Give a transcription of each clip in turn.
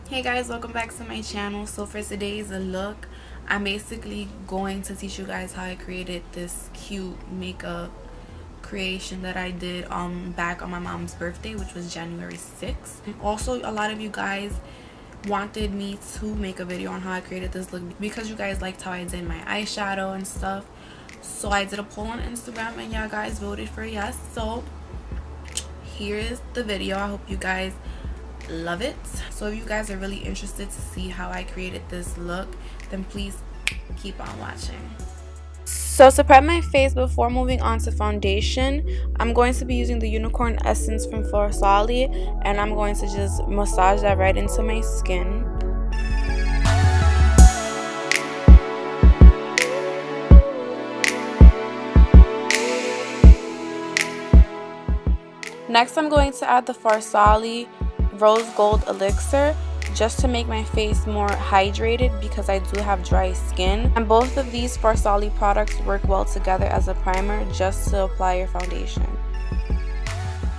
Hey guys, welcome back to my channel. So for today's look, I'm basically going to teach you guys how I created this cute makeup creation that I did back on my mom's birthday, which was January 6th. Also, a lot of you guys wanted me to make a video on how I created this look because you guys liked how I did my eyeshadow and stuff. So I did a poll on Instagram and y'all guys voted for yes. So here is the video. I hope you guys love it. So if you guys are really interested to see how I created this look, then please keep on watching. So to prep my face before moving on to foundation, I'm going to be using the Unicorn Essence from Farsali, and I'm going to just massage that right into my skin. Next, I'm going to add the Farsali Rose Gold Elixir just to make my face more hydrated because I do have dry skin. And both of these Farsali products work well together as a primer just to apply your foundation.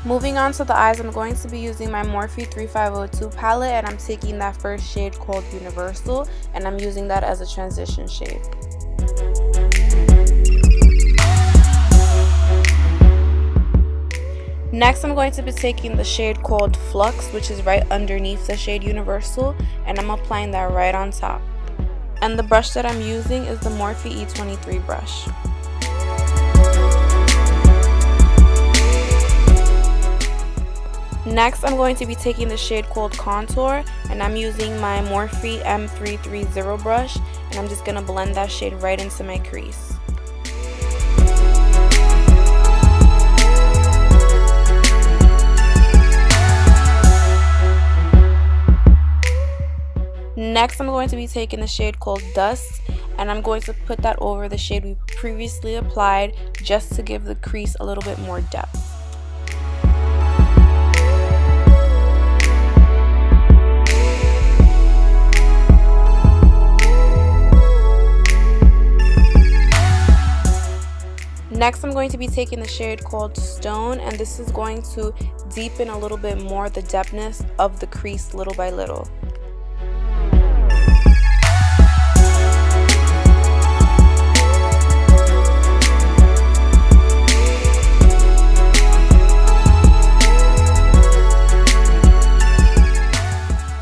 Moving on to the eyes, I'm going to be using my Morphe 3502 palette, and I'm taking that first shade called Universal, and I'm using that as a transition shade. Next, I'm going to be taking the shade called Flux, which is right underneath the shade Universal, and I'm applying that right on top. And the brush that I'm using is the Morphe E23 brush. Next, I'm going to be taking the shade called Contour, and I'm using my Morphe M330 brush, and I'm just going to blend that shade right into my crease. Next, I'm going to be taking the shade called Dust, and I'm going to put that over the shade we previously applied just to give the crease a little bit more depth. Next, I'm going to be taking the shade called Stone, and this is going to deepen a little bit more the depthness of the crease little by little.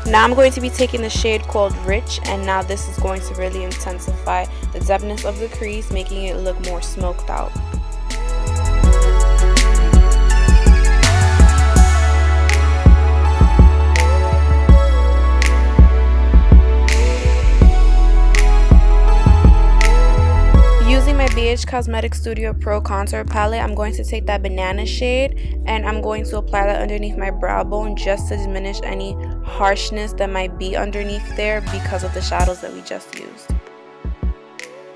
Now I'm going to be taking the shade called Rich, and now this is going to really intensify the depthness of the crease, making it look more smoked out. Using my BH Cosmetics Studio Pro Contour Palette, I'm going to take that banana shade and I'm going to apply that underneath my brow bone just to diminish any harshness that might be underneath there because of the shadows that we just used.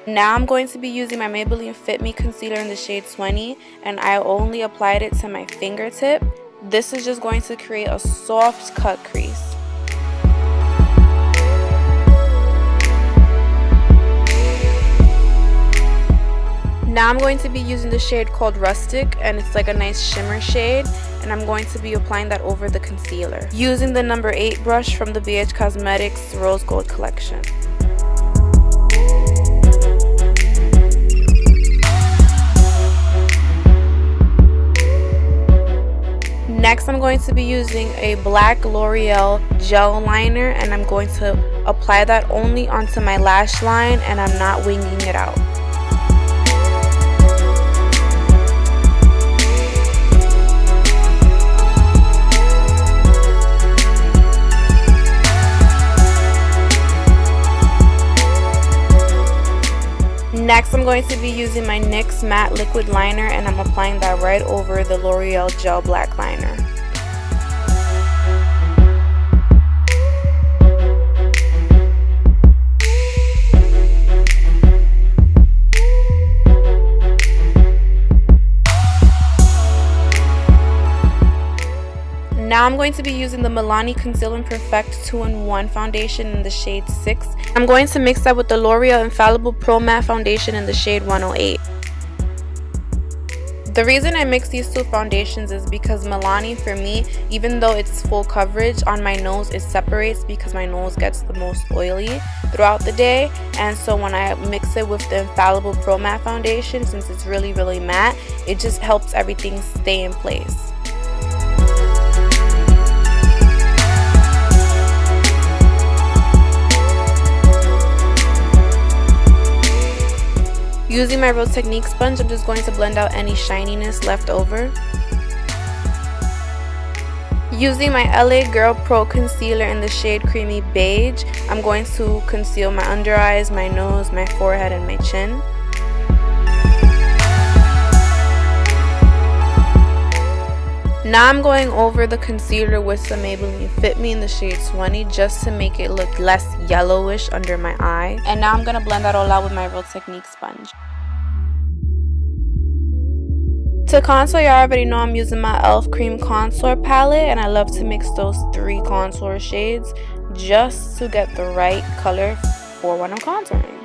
Now I'm going to be using my Maybelline Fit Me Concealer in the shade 20, and I only applied it to my fingertip. This is just going to create a soft cut crease. Now I'm going to be using the shade called Rustic, and it's like a nice shimmer shade, and I'm going to be applying that over the concealer using the number 8 brush from the BH Cosmetics Rose Gold collection. Next, I'm going to be using a black L'Oreal gel liner, and I'm going to apply that only onto my lash line, and I'm not winging it out. Next, I'm going to be using my NYX Matte Liquid Liner, and I'm applying that right over the L'Oreal Gel Black Liner. Now I'm going to be using the Milani Conceal and Perfect 2-in-1 foundation in the shade 6. I'm going to mix that with the L'Oreal Infallible Pro Matte foundation in the shade 108. The reason I mix these two foundations is because Milani, for me, even though it's full coverage on my nose, it separates because my nose gets the most oily throughout the day. And so when I mix it with the Infallible Pro Matte Foundation, since it's really matte, it just helps everything stay in place. Using my Real Technique sponge, I'm just going to blend out any shininess left over. Using my LA Girl Pro Concealer in the shade Creamy Beige, I'm going to conceal my under eyes, my nose, my forehead, and my chin. Now I'm going over the concealer with some Maybelline Fit Me in the shade 20 just to make it look less yellowish under my eye. And now I'm going to blend that all out with my Real Technique sponge. To contour, you already know I'm using my e.l.f. Cream Contour Palette, and I love to mix those 3 contour shades just to get the right color for when I'm contouring.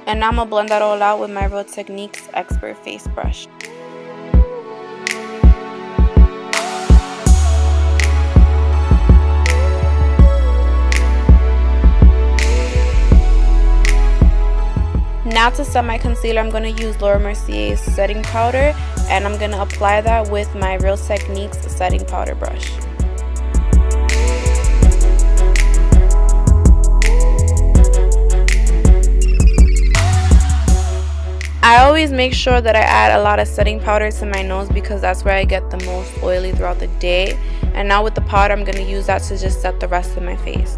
And now I'm going to blend that all out with my Real Techniques Expert Face Brush. Now to set my concealer, I'm going to use Mercier's setting powder, and I'm going to apply that with my Real Techniques setting powder brush. I always make sure that I add a lot of setting powder to my nose because that's where I get the most oily throughout the day. And now with the powder, I'm going to use that to just set the rest of my face.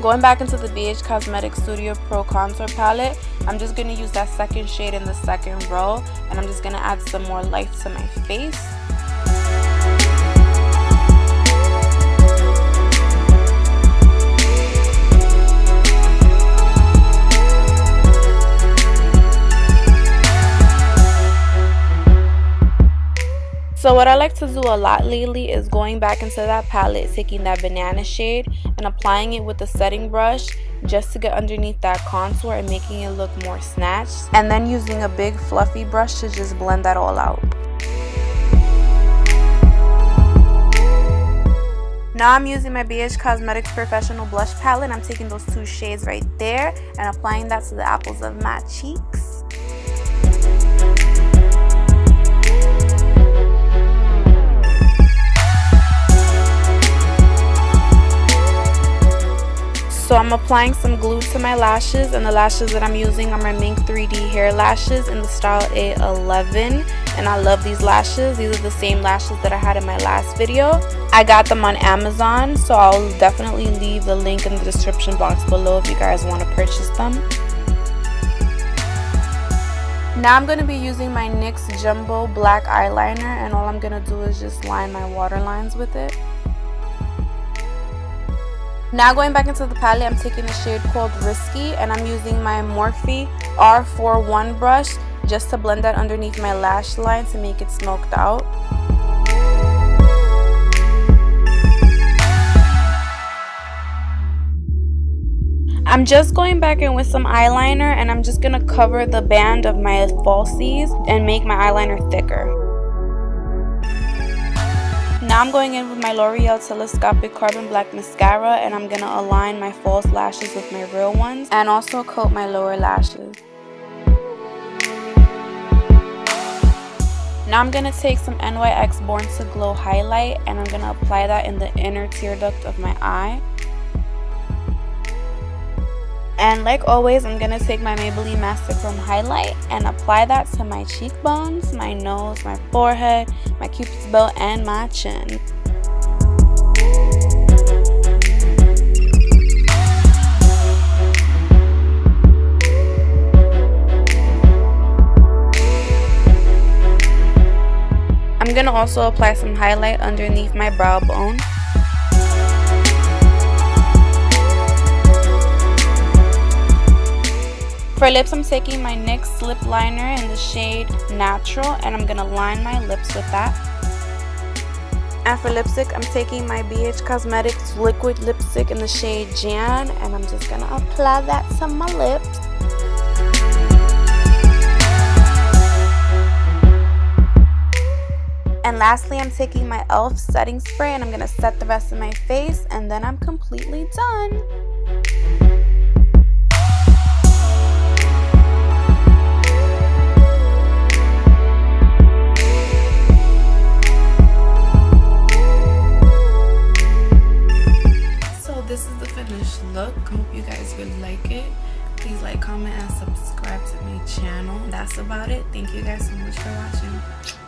Going back into the BH Cosmetics Studio Pro Contour Palette, I'm just going to use that second shade in the second row, and I'm just going to add some more light to my face. So what I like to do a lot lately is going back into that palette, taking that banana shade and applying it with the setting brush just to get underneath that contour and making it look more snatched. And then using a big fluffy brush to just blend that all out. Now I'm using my BH Cosmetics Professional Blush Palette, and I'm taking those 2 shades right there and applying that to the apples of my cheeks. So I'm applying some glue to my lashes, and the lashes that I'm using are my Mink 3D hair lashes in the style A11, and I love these lashes. These are the same lashes that I had in my last video. I got them on Amazon, so I'll definitely leave the link in the description box below if you guys want to purchase them. Now I'm going to be using my NYX Jumbo Black Eyeliner, and all I'm going to do is just line my waterlines with it. Now going back into the palette, I'm taking a shade called Risky, and I'm using my Morphe R41 brush just to blend that underneath my lash line to make it smoked out. I'm just going back in with some eyeliner, and I'm just going to cover the band of my falsies and make my eyeliner thicker. Now I'm going in with my L'Oreal Telescopic Carbon Black Mascara, and I'm going to align my false lashes with my real ones and also coat my lower lashes. Now I'm going to take some NYX Born to Glow highlight, and I'm going to apply that in the inner tear duct of my eye. And like always, I'm going to take my Maybelline Master Chrome highlight and apply that to my cheekbones, my nose, my forehead, my cupid's bow, and my chin. I'm going to also apply some highlight underneath my brow bone. For lips, I'm taking my NYX Lip Liner in the shade Natural, and I'm going to line my lips with that. And for lipstick, I'm taking my BH Cosmetics liquid lipstick in the shade Jan, and I'm just gonna apply that to my lips. And lastly, I'm taking my e.l.f. setting spray and I'm gonna set the rest of my face, and then I'm completely done. This is the finished look. I hope you guys really like it. Please like, comment, and subscribe to my channel. That's about it. Thank you guys so much for watching.